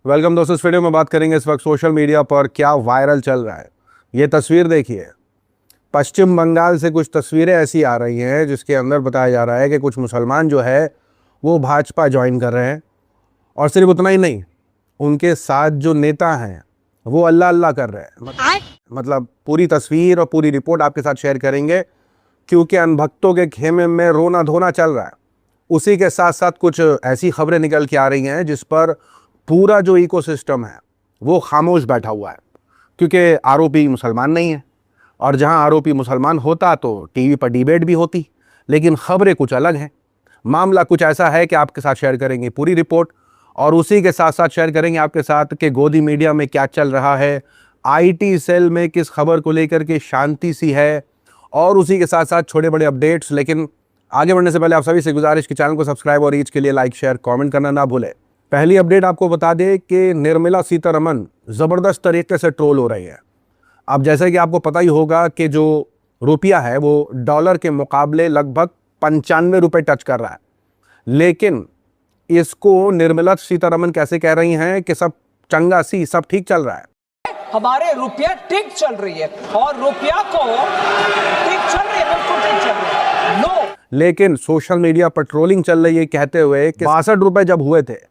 Welcome दोस्तों। इस video में बात करेंगे इस वक्त सोशल मीडिया पर क्या वायरल चल रहा है। ये तस्वीर देखिए, पश्चिम बंगाल से कुछ तस्वीरें ऐसी आ रही हैं जिसके अंदर बताया जा रहा है कि कुछ मुसलमान जो है वो भाजपा ज्वाइन कर रहे हैं। और सिर्फ उतना ही नहीं, उनके साथ जो नेता हैं वो अल्लाह अल्लाह कर रहे हैं। मतलब पूरी तस्वीर और पूरी रिपोर्ट आपके साथ शेयर करेंगे, क्योंकि अनभक्तों के खेमे में रोना धोना चल रहा है। उसी के साथ साथ कुछ ऐसी खबरें निकल के आ रही हैं जिस पर पूरा जो इकोसिस्टम है वो खामोश बैठा हुआ है, क्योंकि आरोपी मुसलमान नहीं है। और जहां आरोपी मुसलमान होता तो टीवी पर डिबेट भी होती, लेकिन खबरें कुछ अलग हैं। मामला कुछ ऐसा है कि आपके साथ शेयर करेंगे पूरी रिपोर्ट, और उसी के साथ साथ शेयर करेंगे आपके साथ कि गोदी मीडिया में क्या चल रहा है, आईटी सेल में किस खबर को लेकर के शांति सी है, और उसी के साथ साथ छोटे बड़े अपडेट्स। लेकिन आगे बढ़ने से पहले आप सभी से गुजारिश कि चैनल को सब्सक्राइब और रीच के लिए लाइक शेयर कमेंट करना ना भूलें। पहली अपडेट आपको बता दें कि निर्मला सीतारमण ज़बरदस्त तरीके से ट्रोल हो रही है। अब जैसे कि आपको पता ही होगा कि जो रुपया है वो डॉलर के मुकाबले लगभग 95 रुपये टच कर रहा है, लेकिन इसको निर्मला सीतारमण कैसे कह रही हैं कि सब चंगा सी, सब ठीक चल रहा है, हमारे रुपया ठीक चल रही है और रुपया को ठीक चल रही है, बिल्कुल ठीक चल रही है। नो, लेकिन सोशल मीडिया पर ट्रोलिंग चल रही है कहते हुए कि 62 रुपए जब हुए थे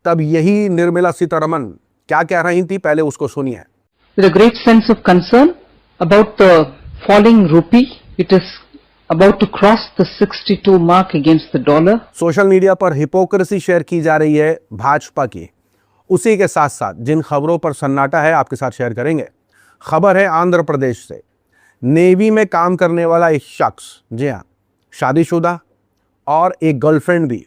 तब यही निर्मला सीतारमण क्या कह रही थी, पहले उसको सुनिए। With a great sense of concern about the falling rupee, it is about to cross the 62 mark against the dollar. Social media पर हिपोक्रेसी शेयर की जा रही है भाजपा की। उसी के साथ साथ जिन खबरों पर सन्नाटा है आपके साथ शेयर करेंगे। खबर है आंध्र प्रदेश से, नेवी में काम करने वाला एक शख्स, जी हाँ, शादीशुदा और एक गर्लफ्रेंड भी,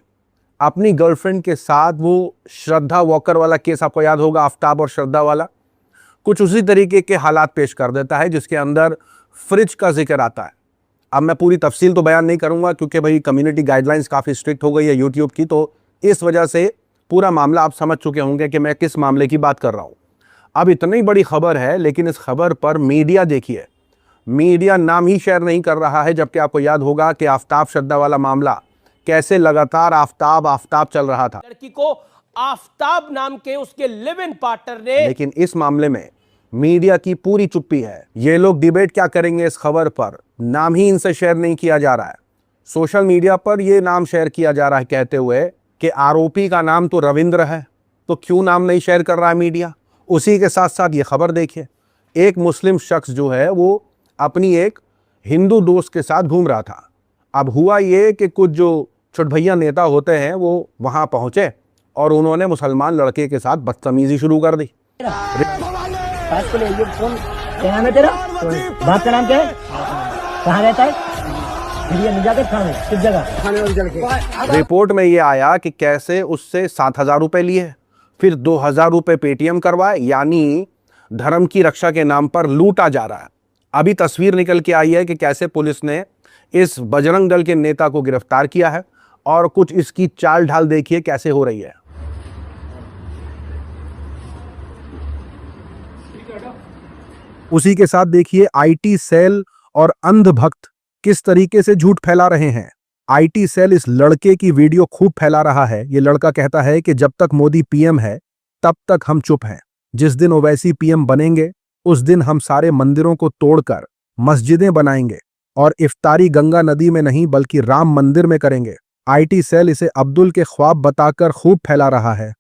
अपनी गर्लफ्रेंड के साथ वो श्रद्धा वॉकर वाला केस आपको याद होगा, आफ्ताब और श्रद्धा वाला, कुछ उसी तरीके के हालात पेश कर देता है जिसके अंदर फ्रिज का जिक्र आता है। अब मैं पूरी तफसील तो बयान नहीं करूंगा क्योंकि भाई कम्युनिटी गाइडलाइंस काफ़ी स्ट्रिक्ट हो गई है यूट्यूब की, तो इस वजह से पूरा मामला आप समझ चुके होंगे कि मैं किस मामले की बात कर रहा हूँ। अब इतनी बड़ी खबर है, लेकिन इस खबर पर मीडिया देखिए, मीडिया नाम ही शेयर नहीं कर रहा है, जबकि आपको याद होगा कि आफ्ताब श्रद्धा वाला मामला कैसे लगातार आफ्ताब आफ्ताब चल रहा था। लड़की को आफ्ताब नाम के उसके लिव इन पार्टनर ने, लेकिन इस मामले में मीडिया की पूरी चुप्पी है। ये लोग डिबेट क्या करेंगे इस खबर पर, नाम ही इनसे शेयर नहीं किया जा रहा है। सोशल मीडिया पर ये नाम शेयर किया जा रहा है कहते हुए कि आरोपी का नाम तो रविंद्र है, तो क्यों नाम नहीं शेयर कर रहा है मीडिया। उसी के साथ साथ ये खबर देखिए, एक मुस्लिम शख्स जो है वो अपनी एक हिंदू दोस्त के साथ घूम रहा था। अब हुआ ये कि कुछ जो छुटभैया नेता होते हैं वो वहां पहुंचे और उन्होंने मुसलमान लड़के के साथ बदतमीजी शुरू कर दी। क्या नाम है तेरा? बाप का नाम क्या है? कहाँ रहता है? किस जगह? रिपोर्ट में ये आया कि कैसे उससे 7,000 रुपए लिए, फिर 2,000 रुपए पेटीएम करवाए, यानी धर्म की रक्षा के नाम पर लूटा जा रहा है। अभी तस्वीर निकल के आई है कि कैसे पुलिस ने इस बजरंग दल के नेता को गिरफ्तार किया है, और कुछ इसकी चाल ढाल देखिए कैसे हो रही है। उसी के साथ देखिए आईटी सेल और अंधभक्त किस तरीके से झूठ फैला रहे हैं। आईटी सेल इस लड़के की वीडियो खूब फैला रहा है। ये लड़का कहता है कि जब तक मोदी पीएम है तब तक हम चुप हैं, जिस दिन ओवैसी पीएम बनेंगे उस दिन हम सारे मंदिरों को तोड़कर मस्जिदें बनाएंगे और इफ्तारी गंगा नदी में नहीं बल्कि राम मंदिर में करेंगे। आईटी सेल इसे अब्दुल के ख्वाब बताकर खूब फैला रहा है।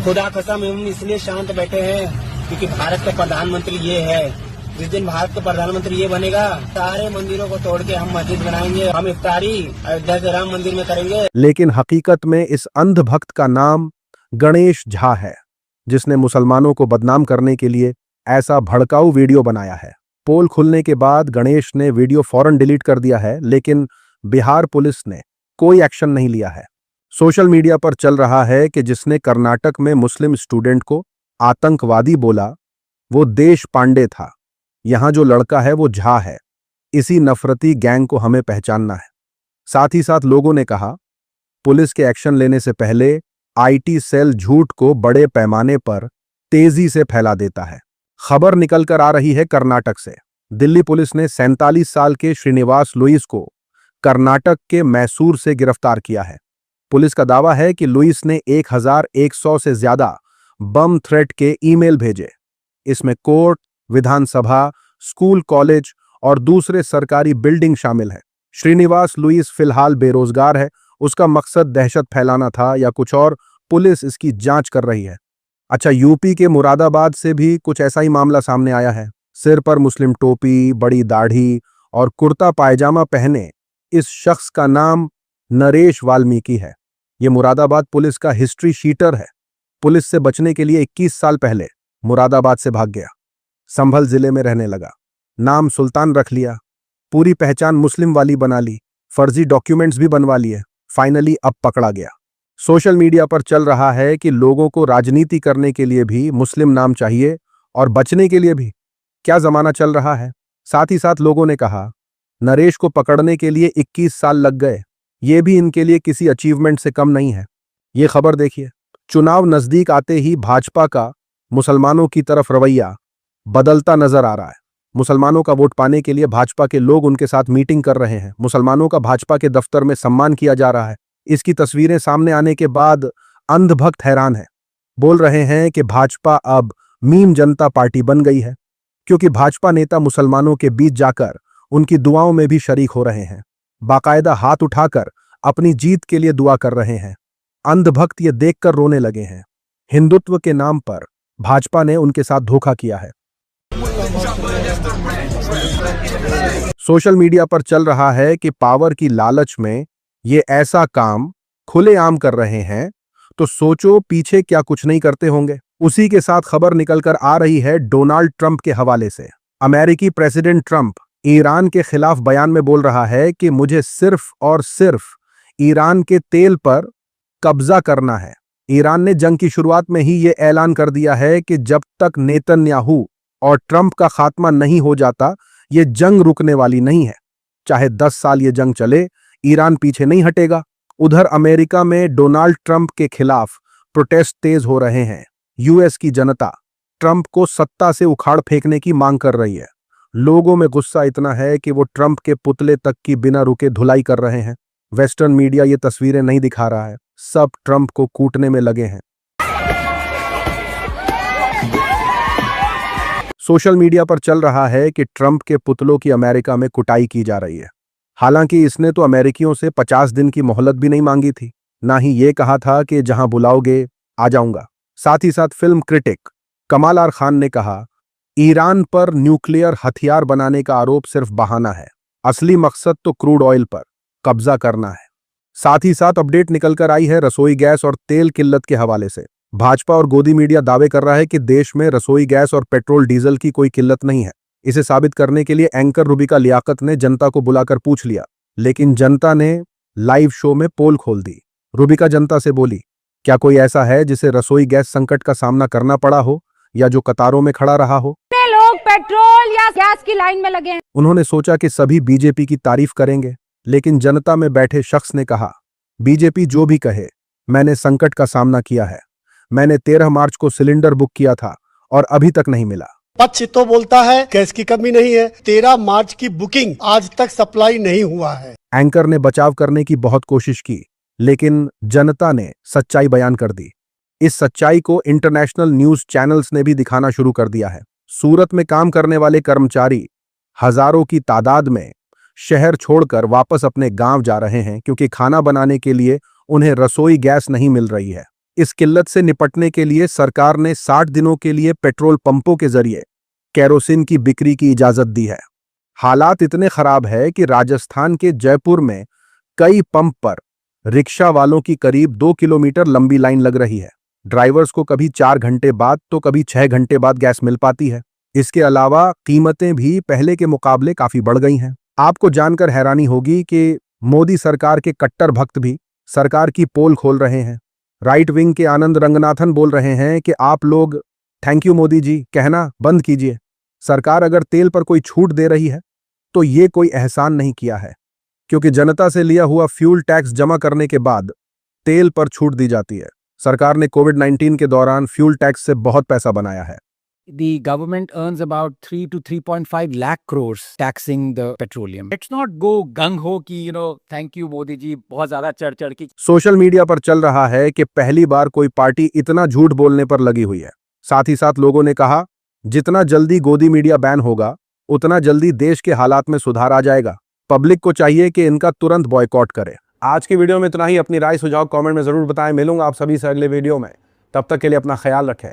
खुदा कसम हम इसलिए शांत बैठे हैं क्योंकि भारत का प्रधानमंत्री ये है। जिस दिन भारत का प्रधानमंत्री ये बनेगा, सारे मंदिरों को तोड़ के हम मस्जिद बनाएंगे, हम इफ्तारी अयोध्या के राम मंदिर में करेंगे। लेकिन हकीकत में इस अंधभक्त का नाम गणेश झा है, जिसने मुसलमानों को बदनाम करने के लिए ऐसा भड़काऊ वीडियो बनाया है। पोल खुलने के बाद गणेश ने वीडियो फौरन डिलीट कर दिया है, लेकिन बिहार पुलिस ने कोई एक्शन नहीं लिया है। सोशल मीडिया पर चल रहा है कि जिसने कर्नाटक में मुस्लिम स्टूडेंट को आतंकवादी बोला वो देश पांडे था। यहां जो लड़का है वो झा है। इसी नफरती गैंग को हमें पहचानना है। साथ ही साथ लोगों ने कहा, पुलिस के एक्शन लेने से पहले आईटी सेल झूठ को बड़े पैमाने पर तेजी से फैला देता है। खबर निकलकर आ रही है कर्नाटक से। दिल्ली पुलिस ने 47 साल के श्रीनिवास लुइस को कर्नाटक के मैसूर से गिरफ्तार किया है। पुलिस का दावा है कि लुइस ने 1,100 से ज्यादा बम थ्रेट के ईमेल भेजे। इसमें कोर्ट, विधानसभा, स्कूल, कॉलेज और दूसरे सरकारी बिल्डिंग शामिल हैं। श्रीनिवास लुइस फिलहाल बेरोजगार है। उसका मकसद दहशत फैलाना था या कुछ और, पुलिस इसकी जांच कर रही है। अच्छा, यूपी के मुरादाबाद से भी कुछ ऐसा ही मामला सामने आया है। सिर पर मुस्लिम टोपी, बड़ी दाढ़ी और कुर्ता पायजामा पहने इस शख्स का नाम नरेश वाल्मीकि है। ये मुरादाबाद पुलिस का हिस्ट्री शीटर है। पुलिस से बचने के लिए 21 साल पहले मुरादाबाद से भाग गया। संभल जिले में रहने लगा। नाम सुल्तान रख लिया। पूरी पहचान मुस्लिम वाली बना ली। फर्जी डॉक्यूमेंट्स भी बनवा लिए। फाइनली अब पकड़ा गया। सोशल मीडिया पर चल रहा है कि लोगों को राजनीति करने के लिए भी मुस्लिम नाम चाहिए और बचने के लिए भी। क्या जमाना चल रहा है। साथ ही साथ लोगों ने कहा, नरेश को पकड़ने के लिए 21 साल लग गए। ये भी इनके लिए किसी अचीवमेंट से कम नहीं है। ये खबर देखिए। चुनाव नजदीक आते ही भाजपा का मुसलमानों की तरफ रवैया बदलता नजर आ रहा है। मुसलमानों का वोट पाने के लिए भाजपा के लोग उनके साथ मीटिंग कर रहे हैं। मुसलमानों का भाजपा के दफ्तर में सम्मान किया जा रहा है। इसकी तस्वीरें सामने आने के बाद अंधभक्त हैरान है। बोल रहे हैं कि भाजपा अब मीम जनता पार्टी बन गई है, क्योंकि भाजपा नेता मुसलमानों के बीच जाकर उनकी दुआओं में भी शरीक हो रहे हैं। बाकायदा हाथ उठाकर अपनी जीत के लिए दुआ कर रहे हैं। अंधभक्त ये देखकर रोने लगे हैं। हिंदुत्व के नाम पर भाजपा ने उनके साथ धोखा किया है। सोशल मीडिया पर चल रहा है कि पावर की लालच में ये ऐसा काम खुलेआम कर रहे हैं, तो सोचो पीछे क्या कुछ नहीं करते होंगे। उसी के साथ खबर निकलकर आ रही है डोनाल्ड ट्रंप के हवाले से। अमेरिकी प्रेसिडेंट ट्रंप ईरान के खिलाफ बयान में बोल रहा है कि मुझे सिर्फ और सिर्फ ईरान के तेल पर कब्जा करना है। ईरान ने जंग की शुरुआत में ही ये ऐलान कर दिया है कि जब तक नेतन्याहू और ट्रंप का खात्मा नहीं हो जाता, ये जंग रुकने वाली नहीं है। चाहे 10 साल ये जंग चले, ईरान पीछे नहीं हटेगा। उधर अमेरिका में डोनाल्ड ट्रंप के खिलाफ प्रोटेस्ट तेज हो रहे हैं। यूएस की जनता ट्रंप को सत्ता से उखाड़ फेंकने की मांग कर रही है। लोगों में गुस्सा इतना है कि वो ट्रंप के पुतले तक की बिना रुके धुलाई कर रहे हैं। वेस्टर्न मीडिया ये तस्वीरें नहीं दिखा रहा है। सब ट्रंप को कूटने में लगे हैं। सोशल मीडिया पर चल रहा है कि ट्रंप के पुतलों की अमेरिका में कुटाई की जा रही है। हालांकि इसने तो अमेरिकियों से 50 दिन की मोहलत भी नहीं मांगी थी, ना ही ये कहा था कि जहां बुलाओगे आ जाऊंगा। साथ ही साथ फिल्म क्रिटिक कमाल आर खान ने कहा, ईरान पर न्यूक्लियर हथियार बनाने का आरोप सिर्फ बहाना है, असली मकसद तो क्रूड ऑयल पर कब्जा करना है। साथ ही साथ अपडेट निकलकर आई है रसोई गैस और तेल किल्लत के हवाले से। भाजपा और गोदी मीडिया दावे कर रहा है कि देश में रसोई गैस और पेट्रोल डीजल की कोई किल्लत नहीं है। इसे साबित करने के लिए एंकर रूबिका लियाकत ने जनता को बुलाकर पूछ लिया, लेकिन जनता ने लाइव शो में पोल खोल दी। रूबिका जनता से बोली, क्या कोई ऐसा है जिसे रसोई गैस संकट का सामना करना पड़ा हो या जो कतारों में खड़ा रहा हो? लोग पेट्रोल या गैस की लाइन में लगे हैं। उन्होंने सोचा कि सभी बीजेपी की तारीफ करेंगे, लेकिन जनता में बैठे शख्स ने कहा, बीजेपी जो भी कहे, मैंने संकट का सामना किया है। मैंने 13 मार्च को सिलेंडर बुक किया था और अभी तक नहीं मिला। पक्ष तो बोलता है गैस की कमी नहीं है, 13 मार्च की बुकिंग आज तक सप्लाई नहीं हुआ है। एंकर ने बचाव करने की बहुत कोशिश की, लेकिन जनता ने सच्चाई बयान कर दी। इस सच्चाई को इंटरनेशनल न्यूज चैनल्स ने भी दिखाना शुरू कर दिया है। सूरत में काम करने वाले कर्मचारी हजारों की तादाद में शहर छोड़कर वापस अपने गांव जा रहे हैं, क्योंकि खाना बनाने के लिए उन्हें रसोई गैस नहीं मिल रही है। इस किल्लत से निपटने के लिए सरकार ने 60 दिनों के लिए पेट्रोल पंपों के जरिए केरोसिन की बिक्री की इजाजत दी है। हालात इतने खराब है कि राजस्थान के जयपुर में कई पंप पर रिक्शा वालों की करीब 2 किलोमीटर लंबी लाइन लग रही है। ड्राइवर्स को कभी 4 घंटे बाद तो कभी 6 घंटे बाद गैस मिल पाती है। इसके अलावा कीमतें भी पहले के मुकाबले काफी बढ़ गई हैं। आपको जानकर हैरानी होगी कि मोदी सरकार के कट्टर भक्त भी सरकार की पोल खोल रहे हैं। राइट विंग के आनंद रंगनाथन बोल रहे हैं कि आप लोग थैंक यू मोदी जी कहना बंद कीजिए। सरकार अगर तेल पर कोई छूट दे रही है तो ये कोई एहसान नहीं किया है, क्योंकि जनता से लिया हुआ फ्यूल टैक्स जमा करने के बाद तेल पर छूट दी जाती है। सरकार ने कोविड-19 के दौरान फ्यूल टैक्स से बहुत पैसा बनाया है। the government earns about 3 to 3.5 lakh crores taxing the petroleum. Let's not go gung ho ki, thank you Modi ji, बहुत ज़्यादा चढ़ की. सोशल मीडिया पर चल रहा है कि पहली बार कोई पार्टी इतना झूठ बोलने पर लगी हुई है। साथ ही साथ लोगों ने कहा, जितना जल्दी गोदी मीडिया बैन होगा उतना जल्दी देश के हालात में सुधार आ जाएगा। पब्लिक को चाहिए कि इनका तुरंत बॉयकॉट करे। आज की वीडियो में इतना ही। अपनी राय सुझाव कमेंट में जरूर बताएं। मिलूंगा आप सभी से अगले वीडियो में। तब तक के लिए अपना ख्याल रखें।